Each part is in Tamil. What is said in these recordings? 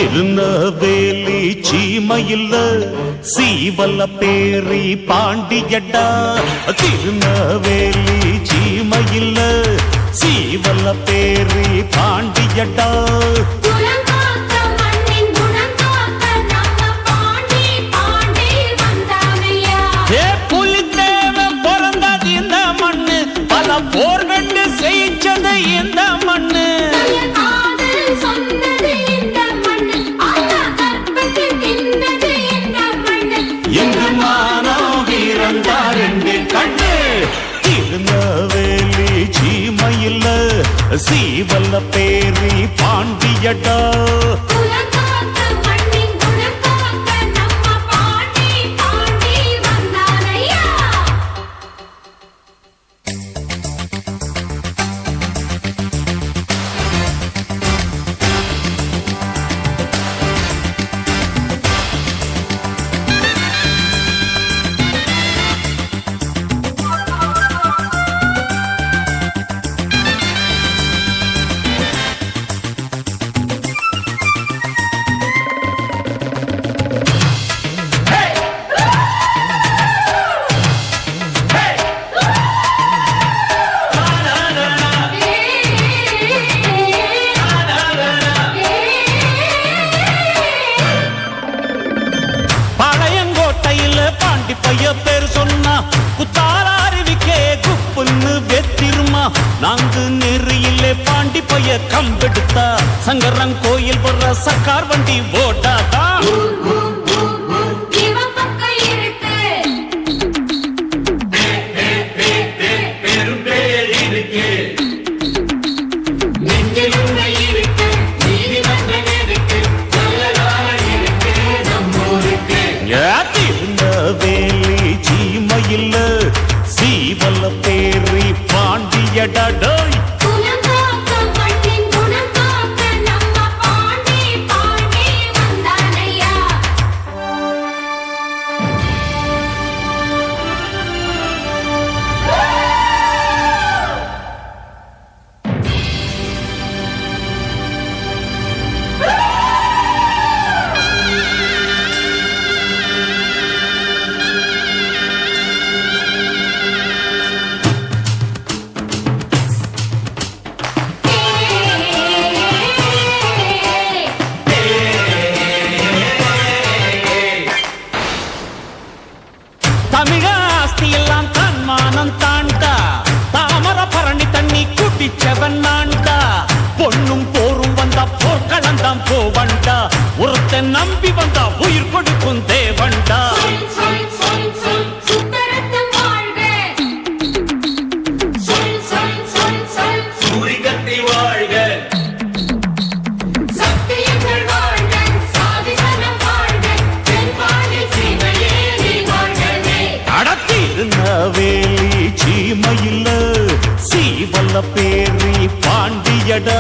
திருநெல்வேலி சீமையில் சீவல பேரி பாண்டியடா. திருநெல்வேலி சீமையில் சீவல பேரி பாண்டியடா. பிறந்தது இந்த மண்ணு, பல போர்கண்டு செய்ச்சது இந்த மண்ணு. திருநெல்வேலி சீமையில் சீவல பேரி பாண்டியடா. பேர் சொன்னா குத்தாரிவிக்கே குப்புன்னு வெத்திருமா. நாங்கு நெறியிலே பாண்டி பைய கம்பெடுத்தா சங்கரன் கோயில் வர்ற சக்கார் வண்டி ஓட்டாதா. திருநெல்வேலி சீமையில் சீவல பேரி பாண்டியடா. தமிழாஸ்தியெல்லாம் தன்மானம் தாண்டா. தாமர பரணி தண்ணி குட்டிச்சவன் நான்டா. பொண்ணும் போரும் வந்தா போர்க்களந்தான் போவண்டா. ஒருத்தன் நம்பி வந்தா உயிர் கொடுக்கும் தேவண்டா. திருநெல்வேலி சீமையில் சீவல பேரி பாண்டியடா.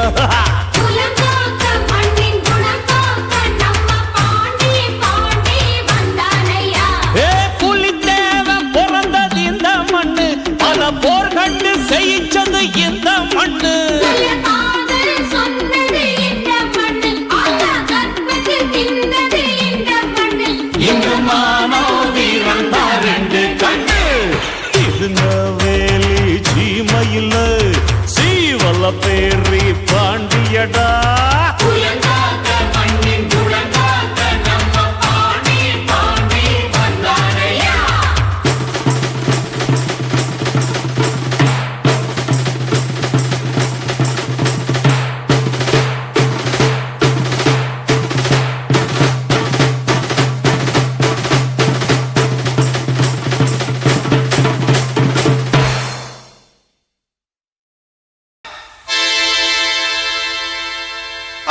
புலித்தேவன் பிறந்தது இந்த மண்ணு, பல போர்கண்டு செய்ச்சது இந்த மண்ணு. திருநெல்வேலி சீமையில் சீவல பேரி பாண்டியடா.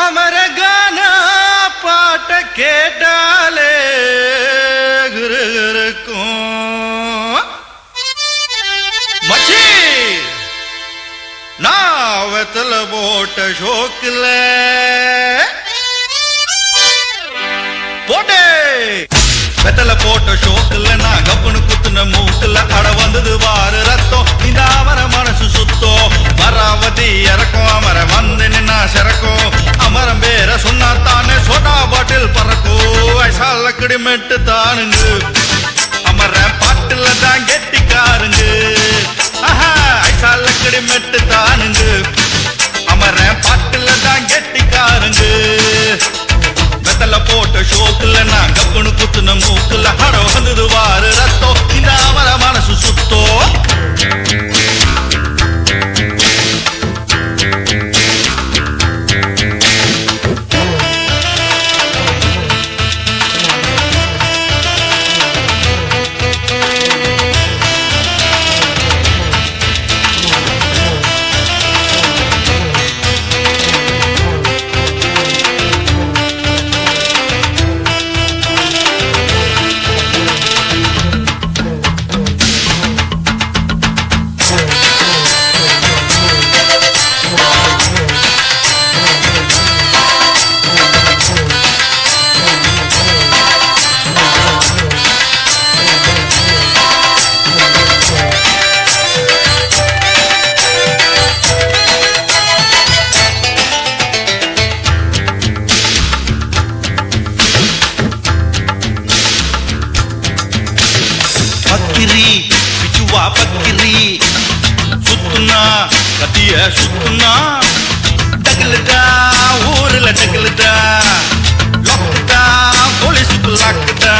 அமரகானா பாட்ட கேட்டாலே இருக்கும் மச்சி. நான் வெத்தல போட்ட ஷோக்கில் போட்டே வெத்தல போட்ட ஷோக்கில் நான் கப்புனு குத்துன மூக்குல அட வந்தது வாரு ரத்தம். இந்த அவர மனசு சுத்தோ மராவதி இறக்கும். அமர வந்து நின்னா சிறக்கும். அமரம் பேர சொன்னா தானே சோடா மெட்டு தானுங்க அமர பாட்டுல தான் கெட்டிக்காருங்க ஐசாலக்கடி மெட்டு தானுங்க அமர பாட்டுல தான் கெட்டிக்காருங்க வெத்தல போட்ட ஷோக்குல நான் கப்புனு குத்துன மூக்குல ஹட வந்தது வாரு ரத்தம் இந்த அவர மனசு சுத்தோ பக்கிரி பிச்சுவா பக்கிரி சுத்துனா கத்திய சுத்துனா டகுலுதா ஊருல டகுலுதா லொக்குதா போலீஸுக்கு லாக்குதா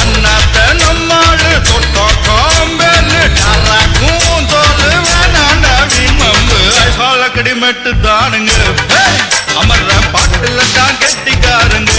அண்ணாத்த நம்மாளு தொட்டோ காம்பேலு டாராக்கும் தோலு வேணாண்டா விமம்பு ஐசாலக்கடி மெட்டு தானுங்க அமர்ற பாட்டுல தான் கெட்டிக்காருங்க